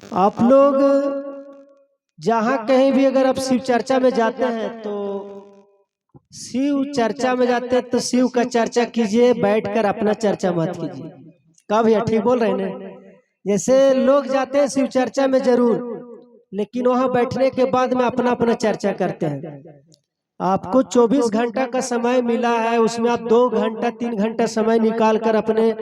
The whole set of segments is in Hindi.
आप लोग जहाँ कहीं भी अगर आप शिव चर्चा में जाते हैं तो शिव चर्चा में जाते हैं तो शिव का चर्चा कीजिए, बैठकर अपना चर्चा मत कीजिए। कब भैया ठीक बोल रहे हैं ना? जैसे लोग जाते हैं शिव चर्चा में जरूर, लेकिन वहां बैठने के बाद में अपना अपना चर्चा करते हैं। आपको 24 घंटा का समय मिला है, उसमें आप 2 घंटा 3 घंटा समय निकाल कर अपने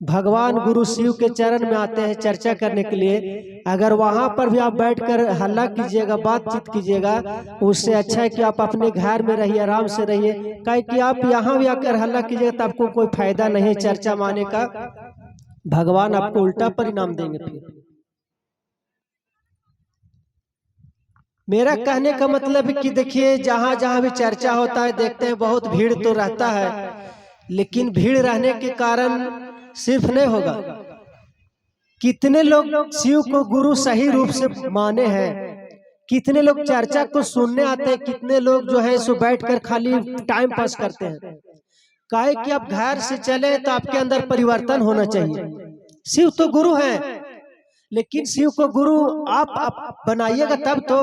भगवान गुरु शिव के चरण में आते हैं चर्चा करने के लिए। अगर वहां पर भी आप बैठकर हल्ला कीजिएगा, बातचीत कीजिएगा, उससे अच्छा है कि आप अपने घर में रहिए, आराम से रहिए। काहे कि आप यहाँ भी आकर हल्ला कीजिएगा तो आपको कोई फायदा नहीं चर्चा माने का। भगवान आपको उल्टा परिणाम देंगे। फिर मेरा कहने का मतलब है कि देखिए, जहां जहां भी चर्चा होता है देखते हैं बहुत भीड़ तो रहता है, लेकिन भीड़ रहने के कारण सिर्फ नहीं होगा। कितने लोग शिव को गुरु सही रूप से माने हैं, कितने लोग चर्चा को सुनने आते हैं, कितने लोग जो है सो बैठकर खाली टाइम पास करते हैं। काहे कि आप घर से चले तो आपके अंदर परिवर्तन होना चाहिए। शिव तो गुरु है, लेकिन शिव को गुरु आप बनाइएगा तब तो।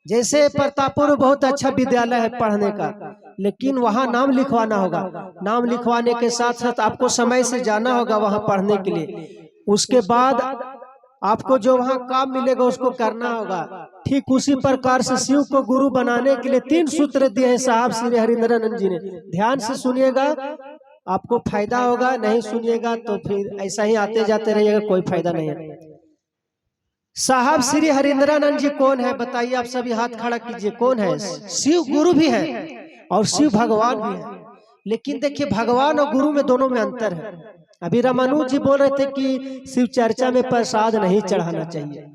जैसे प्रतापपुर बहुत अच्छा विद्यालय है पढ़ने का, लेकिन वहाँ नाम लिखवाना होगा। नाम लिखवाने के साथ साथ आपको समय से जाना होगा वहाँ पढ़ने के लिए। उसके बाद आपको जो वहाँ काम मिलेगा उसको करना होगा। ठीक उसी प्रकार से शिव को गुरु बनाने के लिए 3 सूत्र दिए हैं साहब श्री हरिंद्रानंद जी ने। ध्यान से सुनिएगा, आपको फायदा होगा। नहीं सुनिएगा तो फिर ऐसा ही आते जाते रहिएगा, कोई फायदा नहीं है। साहब श्री हरिंद्रानंद जी कौन है बताइए? आप सभी हाथ खड़ा कीजिए। कौन है? शिव गुरु भी है और शिव भगवान भी है। लेकिन देखिए, भगवान और गुरु में दोनों में अंतर है। अभी रामानुज जी बोल रहे थे कि शिव चर्चा में प्रसाद नहीं चढ़ाना चाहिए।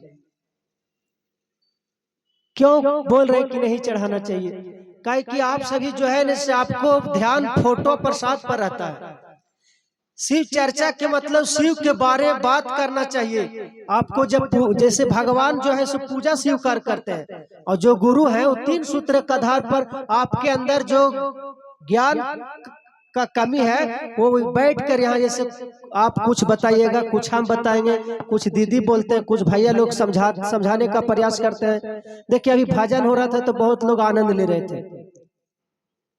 क्यों बोल रहे कि नहीं चढ़ाना चाहिए? काहे कि आप सभी जो है ना, आपको ध्यान फोटो प्रसाद पर रहता है। शिव चर्चा के मतलब शिव के बारे में बात करना चाहिए आपको। जब जैसे भगवान जो है सो पूजा स्वीकार करते हैं, और जो गुरु है वो 3 सूत्र के आधार पर आपके अंदर जो ज्ञान का कमी है वो बैठ कर यहाँ, जैसे आप कुछ बताइएगा, कुछ हम बताएंगे, कुछ दीदी बोलते हैं, कुछ भैया लोग समझाने का प्रयास करते हैं। देखिए, अभी भजन हो रहा था तो बहुत लोग आनंद ले रहे थे।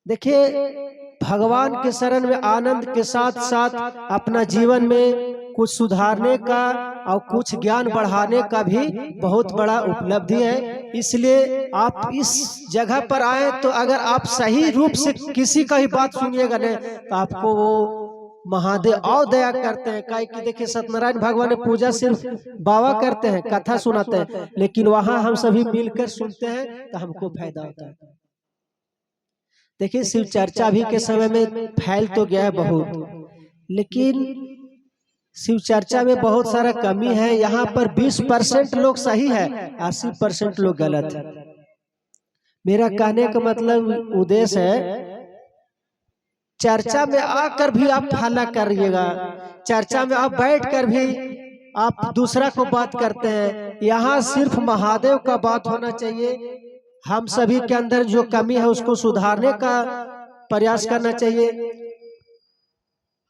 देखिए, भगवान के शरण में आनंद के साथ साथ अपना जीवन में कुछ सुधारने का और कुछ ज्ञान बढ़ाने का भी बहुत बड़ा उपलब्धि है। इसलिए आप इस जगह पर आए तो अगर आप सही रूप से किसी का ही बात सुनिएगा ना तो आपको वो महादेव और दया करते हैं। काहे कि देखिए, सत्यनारायण भगवान ने पूजा सिर्फ बाबा करते हैं, कथा सुनाते हैं, लेकिन वहां हम सभी मिलकर सुनते हैं तो हमको फायदा होता है। देखिए, शिव चर्चा भी के समय में फैल तो गया है बहुत, लेकिन शिव चर्चा में बहुत सारा कमी है। यहाँ पर 20% लोग सही है, 80% लोग गलत है। मेरा कहने का मतलब उद्देश्य है, चर्चा में आकर भी आप हल्ला करिएगा, चर्चा में आप बैठकर भी आप दूसरा को बात करते हैं। यहाँ सिर्फ महादेव का बात होना चाहिए। हम सभी के अंदर जो कमी है उसको सुधारने का प्रयास करना चाहिए।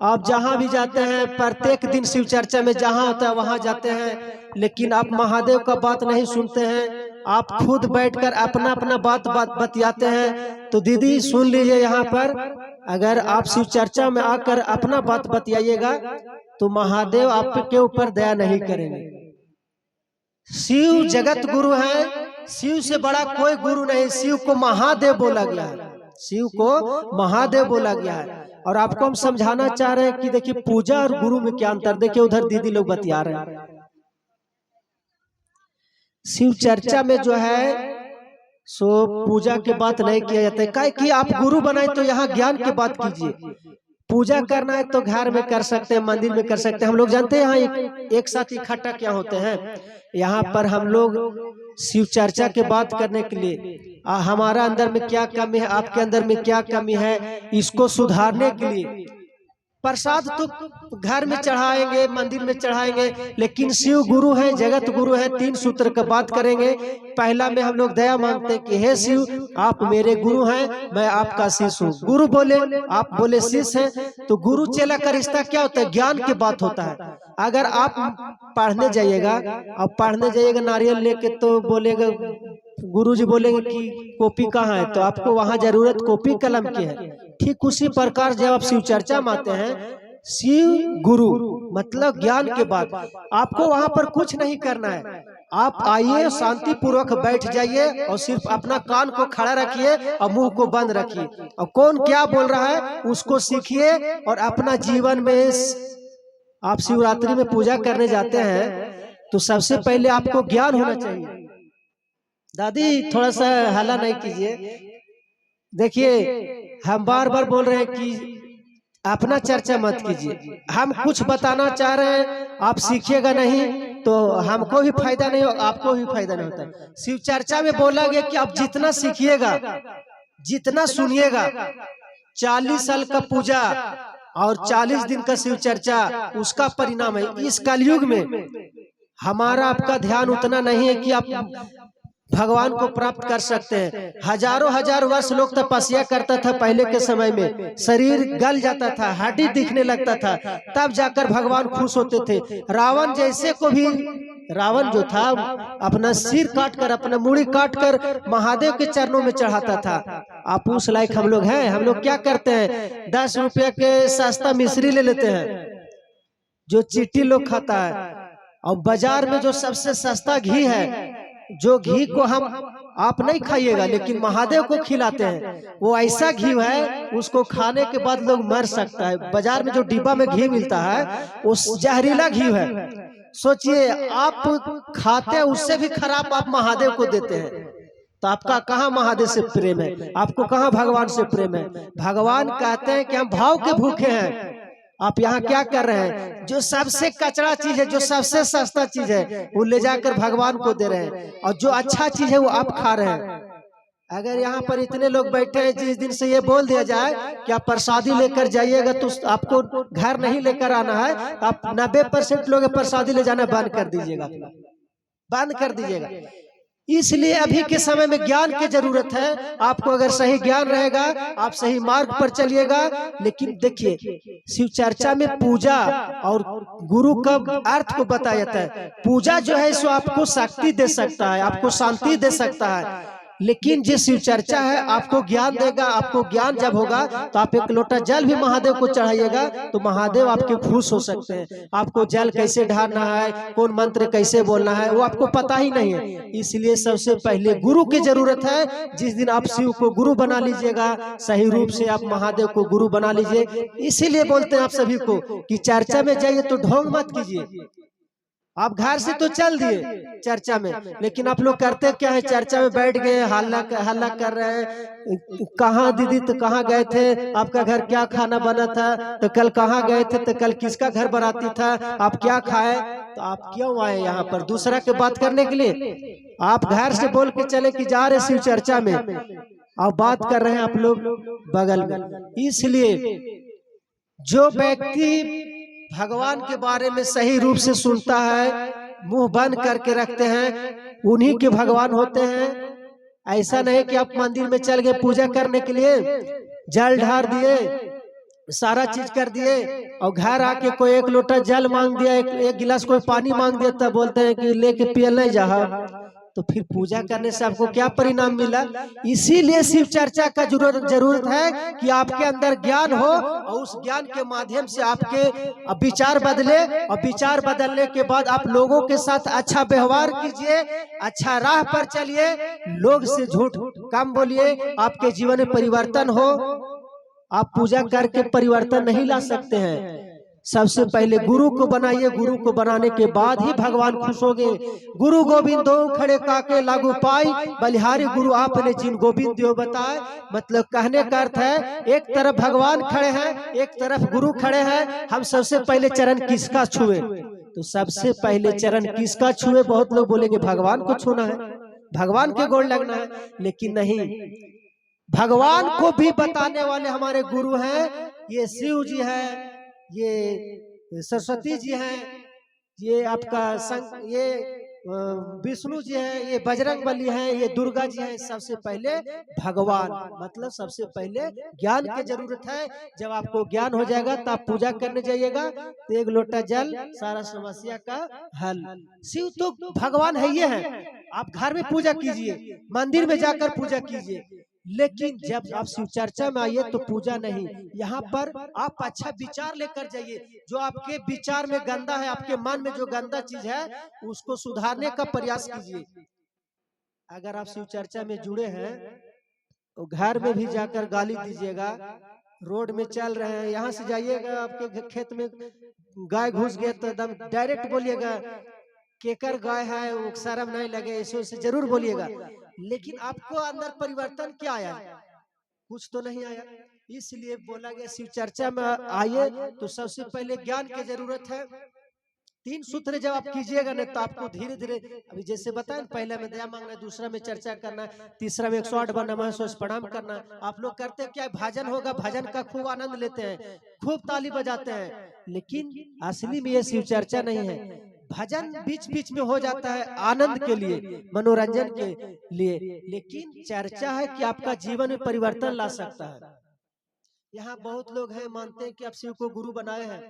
आप जहां भी जाते हैं, प्रत्येक दिन शिव चर्चा में जहां होता है वहां जाते हैं, लेकिन आप महादेव का बात नहीं सुनते हैं। आप खुद बैठकर अपना अपना बात बतियाते हैं। तो दीदी सुन लीजिए, यहाँ पर अगर आप शिव चर्चा में आकर अपना बात बतियाइएगा तो महादेव आपके ऊपर दया नहीं करेंगे। शिव जगत गुरु है, शिव से बड़ा कोई गुरु नहीं। शिव को महादेव बोला गया है, शिव को महादेव बोला गया है। और आपको हम समझाना चाह रहे हैं कि देखिए, पूजा और गुरु में क्या अंतर। देखिए, उधर दीदी लोग बतिया रहे हैं। शिव चर्चा में जो है सो पूजा के बात नहीं किया जाता है। काहे कि आप गुरु बनाए तो यहाँ ज्ञान की बात कीजिए। पूजा करना है तो घर में कर सकते हैं, मंदिर में कर सकते हैं। हम लोग जानते हैं यहाँ एक साथ इकट्ठा क्या होते हैं। यहाँ पर हम लोग शिव चर्चा के बात करने के लिए हमारा अंदर में क्या कमी है, आपके अंदर में क्या कमी है, इसको सुधारने के लिए प्रसाद तो घर में चढ़ाएंगे, मंदिर में चढ़ाएंगे, लेकिन शिव गुरु है, जगत गुरु है। 3 सूत्र का बात करेंगे। पहला में हम लोग दया मांगते हैं कि हे शिव, आप मेरे गुरु हैं, मैं आपका शिष्य हूँ। गुरु बोले, आप बोले शिष्य हैं, तो गुरु चेला का रिश्ता क्या होता है? ज्ञान की बात होता है। अगर आप पढ़ने जाइएगा, अब पढ़ने जाइएगा नारियल लेके, तो बोलेगा गुरुजी बोलेंगे कि कॉपी कहाँ है, तो आपको वहां जरूरत कॉपी कलम की है। ठीक उसी प्रकार जब आप शिव चर्चा में आते हैं, शिव गुरु मतलब ज्ञान के बाद, आपको वहां पर कुछ नहीं करना है। आप आइए, शांति पूर्वक बैठ जाइए और सिर्फ अपना कान को खड़ा रखिए और मुंह को बंद रखिए, और कौन क्या बोल रहा है उसको सीखिए और अपना जीवन में। आप शिवरात्रि में पूजा करने जाते हैं तो सबसे पहले आपको ज्ञान होना चाहिए। दादी थोड़ा सा हल्ला नहीं कीजिए। देखिए, हम बार बार बोल रहे हैं कि अपना चर्चा मत कीजिए। हम कुछ बताना चाह रहे हैं, आप सीखिएगा नहीं तो हमको भी फायदा नहीं हो, आपको भी फायदा नहीं होता। शिव चर्चा में बोला गया कि आप जितना सीखिएगा, जितना सुनिएगा, 40 साल का पूजा और 40 दिन का शिव चर्चा, उसका परिणाम है। इस कलयुग में हमारा आपका ध्यान उतना नहीं है कि आप भगवान को प्राप्त कर सकते हैं। हजारों हजार वर्ष लोग तपस्या करता था पहले के समय में, शरीर गल जाता था, हड्डी दिखने लगता था, तब जाकर भगवान खुश होते थे। रावण जैसे को भी, रावण जो था अपना सिर काट कर, अपना मुड़ी काट कर महादेव के चरणों में चढ़ाता था। आप उस लायक हम लोग हैं? हम लोग क्या करते हैं? 10 रुपया के सस्ता मिश्री ले लेते हैं जो चीटी लोग खाता है, और बाजार में जो सबसे सस्ता घी है, जो घी को हम आप नहीं खाइएगा लेकिन महादेव को खिलाते हैं, वो ऐसा घी है उसको खाने के बाद लोग मर सकता है। बाजार में जो डिब्बा में घी मिलता है वो जहरीला घी है। सोचिए, आप खाते हैं उससे भी खराब आप महादेव को देते हैं, तो आपका कहाँ महादेव से प्रेम है? आपको कहाँ भगवान से प्रेम है? भगवान कहते हैं कि हम भाव के भूखे हैं। आप यहाँ क्या कर रहे हैं? जो सबसे कचरा चीज है, जो सबसे सस्ता चीज है, वो ले जाकर भगवान को दे रहे हैं, और जो अच्छा चीज है वो आप खा रहे हैं। अगर यहाँ पर इतने लोग बैठे हैं, जिस दिन से ये बोल दिया जाए कि आप प्रसादी लेकर जाइएगा तो आपको घर नहीं लेकर आना है, आप 90% लोग प्रसादी ले जाना बंद कर दीजिएगा, बंद कर दीजिएगा। इसलिए अभी के समय में ज्ञान की जरूरत है। आपको अगर सही ज्ञान रहेगा, आप सही मार्ग पर चलिएगा। लेकिन देखिए, शिव चर्चा में पूजा और गुरु का अर्थ को बताया जाता है। पूजा जो है सो आपको शक्ति दे सकता है, आपको शांति दे सकता है, लेकिन जो शिव चर्चा है आपको ज्ञान देगा। आपको ज्ञान जब होगा तो आप 1 लोटा जल भी महादेव को चढ़ाइएगा तो महादेव आपके खुश हो सकते हैं। आपको जल कैसे ढालना है, कौन मंत्र कैसे बोलना है, वो आपको पता ही नहीं है। इसलिए सबसे पहले गुरु की जरूरत है। जिस दिन आप शिव को गुरु बना लीजिएगा, सही रूप से आप महादेव को गुरु बना लीजिए। इसीलिए बोलते हैं आप सभी को कि चर्चा में जाइए तो ढोंग मत कीजिए। आप घर से तो चल दिए चर्चा में, लेकिन आप लोग करते क्या है? चर्चा में बैठ गए, हल्ला कर रहे हैं। कहाँ दीदी, तो कहाँ गए थे? आपका घर क्या खाना बना था? तो कल कहाँ गए थे? तो कल किसका घर बाराती था? आप क्या खाए? तो आप क्यों आए यहाँ पर दूसरा के बात करने के लिए? आप घर से बोल के चले कि जा रहे शिव चर्चा में, और बात कर रहे हैं आप लोग बगल में। इसलिए जो व्यक्ति भगवान के बारे में सही रूप से सुनता है, मुंह बंद करके रखते हैं, उन्हीं के भगवान होते हैं। ऐसा नहीं कि आप मंदिर में चल गए पूजा करने के लिए, जल ढार दिए, सारा चीज कर दिए, और घर आके कोई 1 लोटा जल मांग दिया, एक गिलास कोई पानी मांग दिया, तब बोलते हैं कि लेके पियल नहीं जा। तो फिर पूजा करने से आपको क्या परिणाम मिला? इसीलिए शिव चर्चा का जरूरत है कि आपके अंदर ज्ञान हो, और उस ज्ञान के माध्यम से आपके विचार बदले, और विचार बदलने के बाद आप लोगों के साथ अच्छा व्यवहार कीजिए, अच्छा राह पर चलिए, लोग से झूठ कम बोलिए, आपके जीवन में परिवर्तन हो। आप पूजा करके परिवर्तन नहीं ला सकते हैं। सबसे पहले गुरु को बनाइए, गुरु को बनाने के बाद ही भगवान खुश होंगे। गुरु गोविंद दो खड़े काके लागू पाई, बलिहारी गुरु आपने जिन गोविंद दियो बताए। मतलब कहने का अर्थ है, एक तरफ भगवान खड़े हैं, एक तरफ गुरु खड़े हैं। हम सबसे पहले चरण किसका छुए? तो सबसे पहले चरण किसका छुए? बहुत लोग बोलेंगे भगवान को छूना है, भगवान के गोड़ लगना है, लेकिन नहीं, भगवान को भी बताने वाले हमारे गुरु हैं, ये शिव जी है, ये सरस्वती जी हैं, ये आपका ये विष्णु जी हैं, ये बजरंगबली हैं, ये दुर्गा जी हैं। सबसे पहले भगवान, मतलब सबसे पहले ज्ञान की जरूरत है। जब आपको ज्ञान हो जाएगा तो आप पूजा करने जाइएगा तो एक लोटा जल सारा समस्या का हल। शिव तो भगवान है, ये है। आप घर में पूजा कीजिए, मंदिर में जाकर पूजा कीजिए, लेकिन जब आप शिव चर्चा में आइए तो पूजा नहीं। यहाँ पर आप अच्छा विचार लेकर जाइए। जो आपके विचार में गंदा है, आपके मन में जो गंदा चीज है, उसको सुधारने का प्रयास कीजिए। अगर आप शिव चर्चा में जुड़े हैं तो घर में भी जाकर गाली दीजिएगा। रोड में चल रहे हैं, यहाँ से जाइएगा, आपके खेत में गाय घुस गए तो एकदम डायरेक्ट बोलिएगा केकर गाय है, वो शर्म नहीं लगे, ऐसे जरूर बोलिएगा। लेकिन आपको अंदर परिवर्तन क्या आया? कुछ तो नहीं आया। इसलिए बोला गया शिव चर्चा में आइए तो सबसे पहले ज्ञान की जरूरत है। 3 सूत्र जब आप कीजिएगा ना तो आपको धीरे धीरे, अभी जैसे बताया, पहले में दया मांगना, दूसरा में चर्चा करना, तीसरा में 108 बार नमः शिवाय प्रणाम करना। आप लोग करते क्या, भजन होगा, भजन का खूब आनंद लेते हैं, खूब ताली बजाते हैं, लेकिन असली में ये शिव चर्चा नहीं है। भजन बीच बीच में हो जाता है आनंद के लिए, मनोरंजन के लिए, लेकिन चर्चा है कि आपका जीवन में परिवर्तन ला सकता है। यहाँ बहुत लोग हैं मानते हैं कि आप शिव को गुरु बनाए हैं।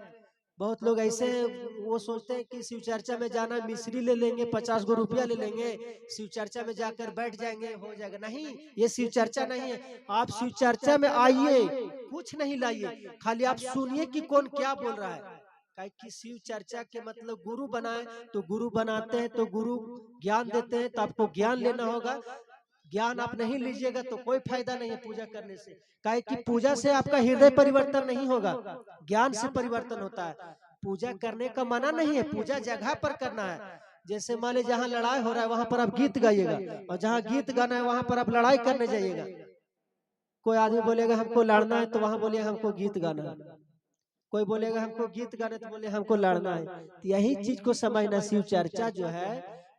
बहुत लोग ऐसे हैं, वो सोचते हैं कि शिव चर्चा में जाना, मिश्री ले लेंगे, 50 गो रुपया ले लेंगे, शिव चर्चा में जाकर बैठ जाएंगे, हो जाएगा। नहीं, ये शिव चर्चा नहीं है। आप शिव चर्चा में आइए, कुछ नहीं लाइए, खाली आप सुनिए कि कौन क्या बोल रहा है। कि शिव चर्चा के मतलब गुरु बनाए, तो गुरु बनाते हैं तो गुरु ज्ञान देते हैं, तो आपको ज्ञान लेना होगा। ज्ञान आप नहीं लीजिएगा तो कोई फायदा नहीं है पूजा करने से। काहे कि पूजा से आपका हृदय परिवर्तन नहीं होगा, ज्ञान से परिवर्तन होता है। पूजा करने का मना नहीं है, पूजा जगह पर करना है। जैसे मान लीजिए जहाँ लड़ाई हो रहा है वहां पर आप गीत गाइएगा, और जहाँ गीत गाना है वहां पर आप लड़ाई करने जाइएगा। कोई आदमी बोलेगा हमको लड़ना है तो वहां बोलिए हमको गीत गाना है, कोई बोलेगा हमको गीत गाना तो बोले हमको लड़ना है। तो यही चीज को समझना, शिव चर्चा जो है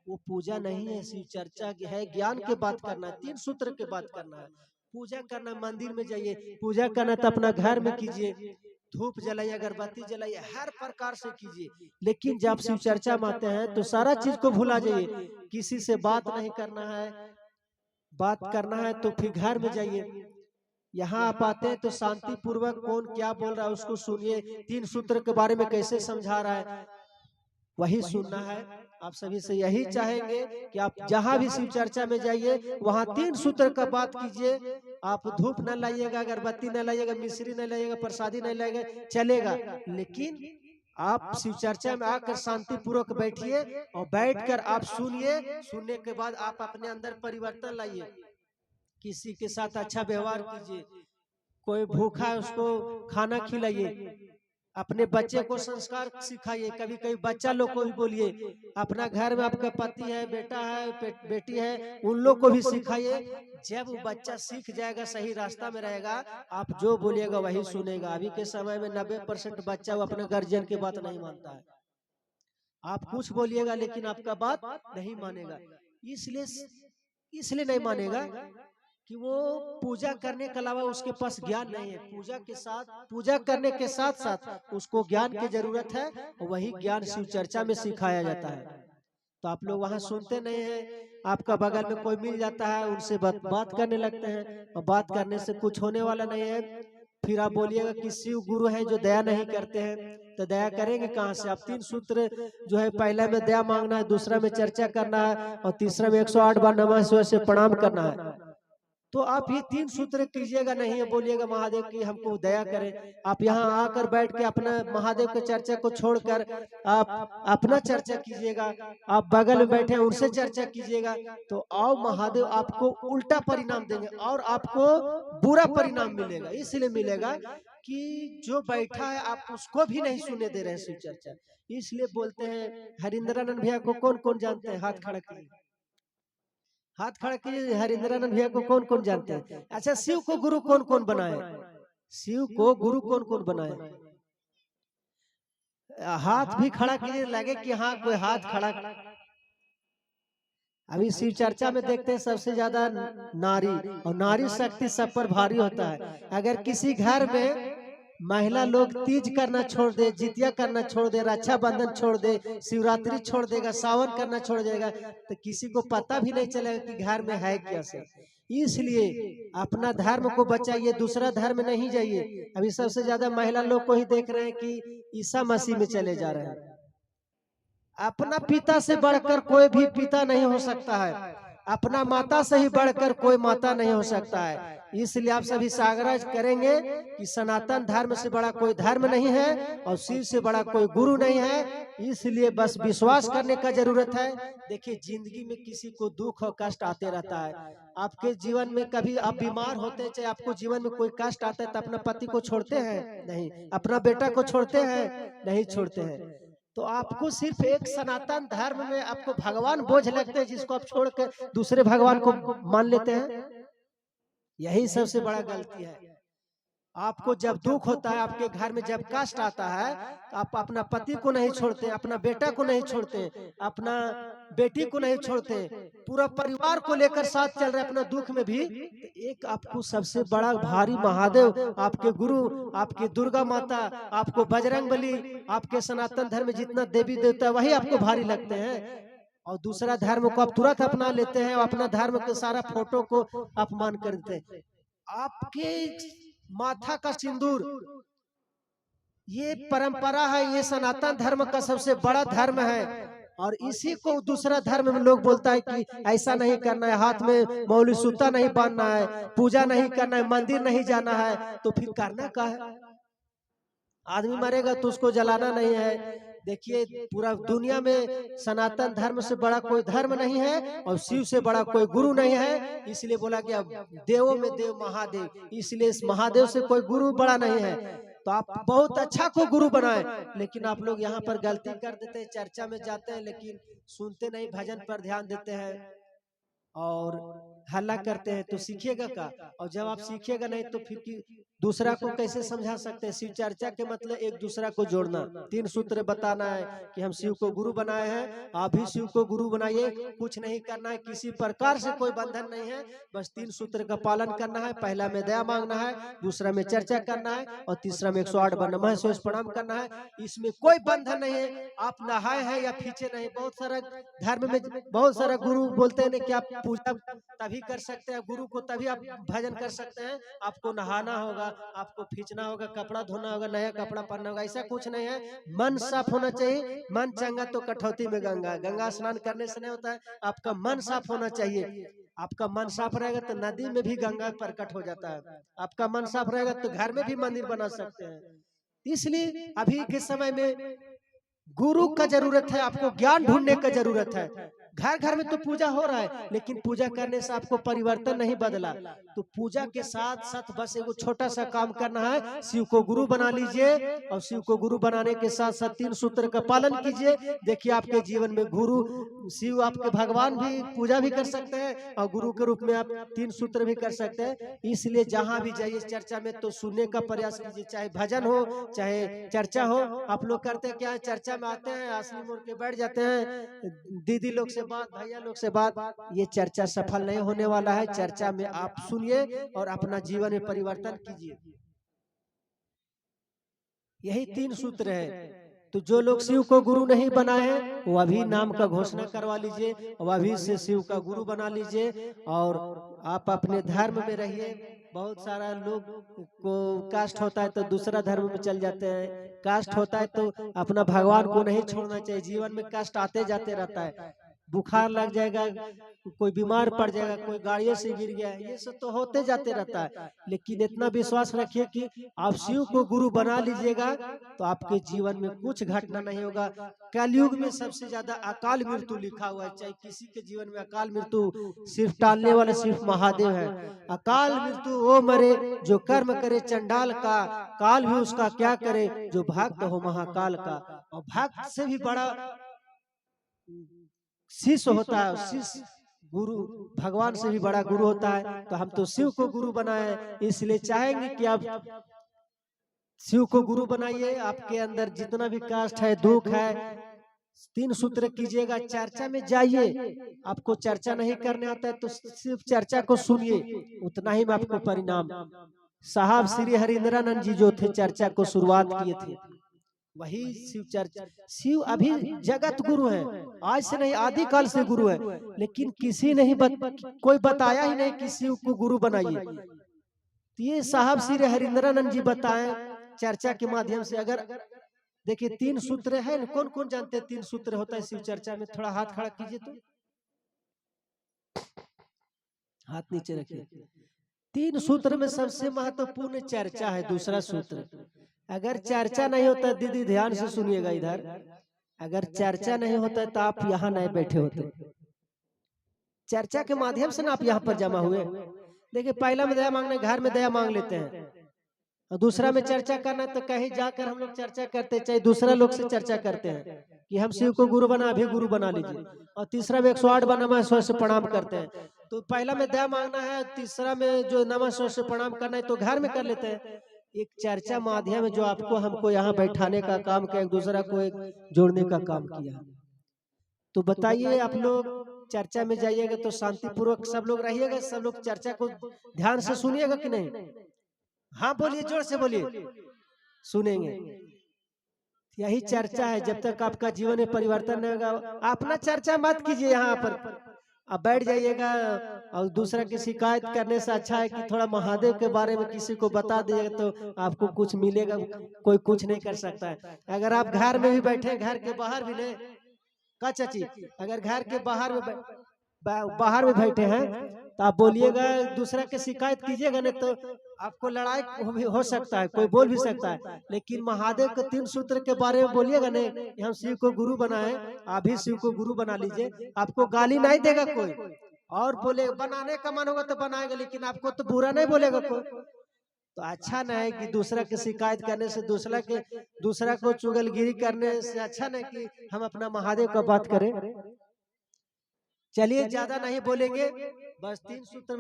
वो पूजा नहीं है, शिव चर्चा है ज्ञान के बात करना है, 3 सूत्र के बात करना है। पूजा करना, मंदिर में जाइए, पूजा करना तो अपना घर में कीजिए, धूप जलाइए, अगरबत्ती जलाइए, हर प्रकार से कीजिए। लेकिन जब शिव चर्चा में आते हैं तो सारा चीज को भुला जाइए। किसी से बात नहीं करना है, बात करना है तो फिर घर में जाइए। यहाँ आप आते हैं तो शांति पूर्वक कौन क्या बोल रहा है उसको सुनिए, 3 सूत्र के बारे में कैसे समझा रहा है वही सुनना है। आप सभी से यही चाहेंगे कि आप जहाँ भी शिव चर्चा में जाइए वहाँ 3 सूत्र का बात कीजिए। आप धूप न लाइएगा, अगरबत्ती न लाइएगा, मिश्री न लाइएगा, प्रसादी न लाइएगा, चलेगा, लेकिन आप शिव चर्चा में आकर शांति पूर्वक बैठिए और बैठकर आप सुनिए। सुनने के बाद आप अपने अंदर परिवर्तन लाइए, किसी के साथ अच्छा व्यवहार कीजिए, कोई भूखा है उसको खाना खिलाइए, अपने बच्चे को संस्कार सिखाइए। कभी कभी बच्चा लोग को भी बोलिए, अपना घर में आपका पति है, बेटा है, बेटी है, उन लोग को भी सिखाइए। जब वो बच्चा सीख जाएगा, सही रास्ता में रहेगा, आप जो बोलिएगा वही सुनेगा। अभी के समय में 90% बच्चा वो अपने गार्जियन की बात नहीं मानता है। आप कुछ बोलिएगा लेकिन आपका बात नहीं मानेगा। इसलिए नहीं मानेगा कि वो पूजा करने के अलावा उसके पास ज्ञान नहीं है। पूजा करने के साथ साथ उसको ज्ञान की जरूरत है, और वही ज्ञान शिव चर्चा में सिखाया जाता है। तो आप लोग वहाँ सुनते नहीं हैं, आपका बगल में कोई मिल जाता है, उनसे बात करने लगते हैं, और बात करने से कुछ होने वाला नहीं है। फिर आप बोलिएगा कि शिव गुरु हैं जो दया नहीं करते हैं, तो दया करेंगे कहाँ से? आप 3 सूत्र जो है, पहला में दया मांगना है, दूसरा में चर्चा करना है, और तीसरा में 108 बार नमः शिवाय से प्रणाम करना है। तो आप ये 3 सूत्र कीजिएगा नहीं है, बोलिएगा महादेव की हमको दया करें। आप यहाँ आकर बैठ के अपना महादेव के चर्चा को छोड़कर आप अपना चर्चा कीजिएगा, आप बगल में बैठे हैं उनसे चर्चा कीजिएगा, तो आओ महादेव आपको उल्टा परिणाम देंगे और आपको बुरा परिणाम मिलेगा। इसलिए मिलेगा कि जो बैठा है आप उसको भी नहीं सुने दे रहे हैं शिव चर्चा। इसलिए बोलते हैं, हरिंद्रानंद भैया को कौन कौन जानते हैं? हाथ खड़ा कीजिए, हाथ खड़ा कीजिए। हरिंद्रानंद भैया को कौन कौन जानते हैं? अच्छा, शिव को गुरु कौन कौन बनाए? शिव को गुरु कौन कौन बनाए? हाथ भी खड़ा कीजिए, लगे कि हाँ कोई हाथ खड़ा। अभी शिव चर्चा में देखते हैं सबसे ज्यादा नारी, और नारी शक्ति सब पर भारी होता है। अगर किसी घर में महिला लोग तीज करना छोड़ दे, जितिया करना छोड़ दे, रक्षाबंधन छोड़ दे, शिवरात्रि छोड़ देगा, सावन करना छोड़ देगा, तो किसी को पता भी नहीं चलेगा कि घर में है क्या से। इसलिए अपना धर्म को बचाइए, दूसरा धर्म नहीं जाइए। अभी सबसे ज्यादा महिला लोग को ही देख रहे हैं कि ईसा मसीह में चले जा रहे हैं। अपना पिता से बढ़कर कोई भी पिता नहीं हो सकता है, अपना माता से ही बढ़कर कोई माता नहीं हो सकता है। इसलिए आप सभी से आग्रह करेंगे कि सनातन धर्म से बड़ा कोई धर्म नहीं है और शिव से बड़ा कोई गुरु नहीं है। इसलिए बस विश्वास करने का जरूरत है। देखिए, जिंदगी में किसी को दुख और कष्ट आते रहता है। आपके जीवन में कभी आप बीमार होते हैं, चाहे आपको जीवन में कोई कष्ट आता है, तो अपना पति को छोड़ते हैं? नहीं। अपना बेटा को छोड़ते हैं? नहीं छोड़ते हैं। तो आपको सिर्फ एक सनातन धर्म में आपको भगवान बोझ लगते हैं, जिसको आप छोड़ कर दूसरे भगवान को मान लेते हैं। यही सबसे बड़ा गलती है। आपको जब दुख होता है, आपके घर में जब कष्ट आता है, तो आप अपना पति को नहीं छोड़ते, अपना बेटा को नहीं छोड़ते, अपना बेटी को नहीं छोड़ते, पूरा परिवार को लेकर साथ चल रहे अपना दुख में भी। तो एक आपको सबसे बड़ा भारी महादेव, आपके गुरु, आपकी दुर्गा माता, आपको बजरंगबली, आपके सनातन धर्म में जितना देवी देवता, वही आपको भारी लगते हैं। और दूसरा धर्म को आप तुरंत अपना लेते हैं, अपना धर्म के सारा फोटो को अपमान कर देते हैं। आपके माथा का सिंदूर ये परंपरा है, ये सनातन धर्म का सबसे बड़ा धर्म है। और इसी को दूसरा धर्म में लोग बोलता है कि ऐसा नहीं करना है, हाथ में मौली सूता नहीं बांधना है, पूजा नहीं करना है, मंदिर नहीं जाना है। तो फिर करना क्या है? आदमी मरेगा तो उसको जलाना नहीं है। देखिए, पूरा दुनिया में सनातन धर्म से बड़ा कोई धर्म नहीं है और शिव से बड़ा कोई गुरु नहीं है। इसलिए बोला गया देवों में देव महादेव, इसलिए इस महादेव से कोई गुरु बड़ा नहीं है। तो आप बहुत अच्छा को गुरु बनाए, लेकिन आप लोग यहाँ पर गलती कर देते हैं। चर्चा में जाते हैं लेकिन सुनते नहीं, भजन पर ध्यान देते हैं और हल्ला करते हैं। तो सीखिएगा का? और जब आप सीखिएगा नहीं तो फिर दूसरा को कैसे समझा सकते हैं? शिव चर्चा के मतलब एक दूसरा को जोड़ना, 3 सूत्र बताना है कि हम शिव को गुरु बनाए हैं, आप भी शिव को गुरु बनाइए। कुछ नहीं करना है, किसी प्रकार से कोई बंधन नहीं है, बस 3 सूत्र का पालन करना है। पहला में दया मांगना है, दूसरा में चर्चा करना है और तीसरा में 108 बार नमः शिवाय प्रणाम करना है। इसमें कोई बंधन नहीं है। आप नहाए हैं या पीछे नहीं। बहुत सारा धर्म में बहुत सारा गुरु बोलते हैं कि आप पूजा तभी कर सकते हैं, गुरु को तभी आप भजन कर सकते हैं, आपको नहाना होगा, आपको खींचना होगा, कपड़ा धोना होगा, नया कपड़ा पहनना होगा। ऐसा कुछ नहीं है। मन साफ होना चाहिए। मन चंगा तो कठौती में गंगा। गंगा स्नान करने से नहीं होता है, आपका मन साफ होना चाहिए। आपका मन साफ रहेगा तो नदी में भी गंगा प्रकट हो जाता है। आपका मन साफ रहेगा तो घर में भी मंदिर बना सकते हैं। इसलिए अभी के समय में गुरु का जरूरत है, आपको ज्ञान ढूंढने का जरूरत है। घर घर में तो पूजा हो रहा है, लेकिन पूजा करने से आपको परिवर्तन नहीं बदला। तो पूजा के साथ साथ बस एक छोटा सा काम करना है, शिव को गुरु बना लीजिए। और शिव को गुरु बनाने के साथ साथ 3 सूत्र का पालन कीजिए। देखिए, आपके जीवन में गुरु शिव आपके भगवान भी पूजा भी कर सकते हैं और गुरु के रूप में आप 3 सूत्र भी कर सकते हैं। इसलिए जहां भी जाइए चर्चा में तो सुनने का प्रयास कीजिए, चाहे भजन हो चाहे चर्चा हो। आप लोग करते क्या है, चर्चा में आते हैं, आसनी मोड़ के बैठ जाते हैं, दीदी लोग से बात, भैया लोग से बात। ये चर्चा सफल नहीं होने वाला है। चर्चा में आप सुनिए और अपना जीवन में परिवर्तन कीजिए। यही 3 सूत्र है। तो जो लोग शिव को गुरु नहीं बनाए हैं वो अभी नाम का घोषणा करवा लीजिए और अभी से शिव का गुरु बना लीजिए और आप अपने धर्म में रहिए। बहुत सारा लोग को कास्ट होता है तो दूसरा धर्म में चल जाते हैं, कास्ट होता है तो अपना भगवान को नहीं छोड़ना चाहिए। जीवन में कास्ट आते जाते रहता है, बुखार लग जाएगा, कोई बीमार पड़ जाएगा, कोई गाड़ी से गिर गया, ये सब तो होते जाते रहता है। लेकिन इतना विश्वास रखिए कि आप शिव को गुरु बना लीजिएगा तो आपके जीवन में कुछ घटना नहीं होगा। कलयुग में सबसे ज्यादा अकाल मृत्यु लिखा हुआ है, चाहे किसी के जीवन में अकाल मृत्यु सिर्फ टालने वाले सिर्फ महादेव है। अकाल मृत्यु वो मरे जो कर्म करे चंडाल का, काल भी उसका क्या करे जो भक्त हो महाकाल का। और भक्त से भी बड़ा शिष्य होता है, शिष्य गुरु भगवान से भी बड़ा गुरु होता है। तो हम तो शिव को गुरु बनाए, इसलिए चाहेंगे कि आप शिव को गुरु बनाइए। आपके अंदर जितना भी कष्ट है, दुख है, 3 सूत्र कीजिएगा। चर्चा में जाइए, आपको चर्चा नहीं करने आता है तो सिर्फ चर्चा को सुनिए, उतना ही में आपको परिणाम साहब श्री हरिंद्रानंद जी जो थे चर्चा को शुरुआत किए थे, वही शिव चर्चा। शिव अभी जगत गुरु हैं, आज से नहीं आदि काल से गुरु है, लेकिन किसी नहीं कोई बताया ही नहीं कि शिव को गुरु बनाइए। तो ये साहब श्री हरिंद्रानंद जी बताएं चर्चा के माध्यम से। अगर देखिए 3 सूत्र है, कौन कौन जानते हैं 3 सूत्र होता है शिव चर्चा में? थोड़ा हाथ खड़ा कीजिए, तो हाथ नीचे रखिए। 3 सूत्र में सबसे महत्वपूर्ण चर्चा है। दूसरा सूत्र, अगर चर्चा नहीं होता, दीदी ध्यान से सुनिएगा इधर, अगर चर्चा नहीं होता तो आप यहाँ नहीं बैठे होते। चर्चा के माध्यम से ना आप यहाँ पर जमा हुए। देखिए पहला में दया मांगने, घर में दया मांग लेते हैं, और दूसरा में चर्चा करना तो कहीं जाकर हम लोग चर्चा करते, चाहे दूसरा लोग से चर्चा करते हैं कि हम शिव को गुरु बना, अभी गुरु बना लीजिए। और तीसरा में 108 बार नमः शिवाय से प्रणाम करते हैं। तो पहला में दया मांगना है, तीसरा में जो नमः शिवाय से प्रणाम करना है तो घर में कर लेते हैं। एक चर्चा माध्यम है जो आपको हमको यहाँ बैठाने का काम किया, एक दूसरा को एक जोड़ने का काम किया। तो बताइए, आप लोग चर्चा में जाइएगा तो शांतिपूर्वक सब लोग रहिएगा, सब लोग चर्चा को ध्यान से सुनिएगा कि नहीं? हाँ बोलिए, जोर से बोलिए, सुनेंगे। यही चर्चा है। जब तक आपका जीवन में परिवर्तन नहीं होगा, अपना चर्चा मत कीजिए यहाँ पर, अब बैठ जाइएगा। और दूसरा की शिकायत करने से अच्छा है कि थोड़ा महादेव के बारे में किसी को बता दीजिएगा तो आपको कुछ मिलेगा। कोई कुछ नहीं कर सकता है। अगर आप घर में भी बैठे, घर के बाहर भी नहीं का चाची, अगर घर के बाहर में बैठे हैं तो आप बोलिएगा, दूसरा के शिकायत कीजिएगा नहीं तो आपको लड़ाई हो सकता है, कोई बोल भी सकता है। लेकिन महादेव के 3 सूत्र के बारे में बोलिएगा नहीं, हम शिव को गुरु बनाए, आप भी शिव को गुरु बना लीजिए, आपको गाली नहीं देगा कोई। और बोले बनाने का मन होगा तो बनाएगा, लेकिन आपको तो बुरा नहीं बोलेगा कोई। तो अच्छा नहीं है कि दूसरा की शिकायत करने से, दूसरा को चुगलगिरी करने से अच्छा नहीं कि हम अपना महादेव का बात करें। चलिए ज्यादा नहीं बोलेंगे, बस 3 सूत्र में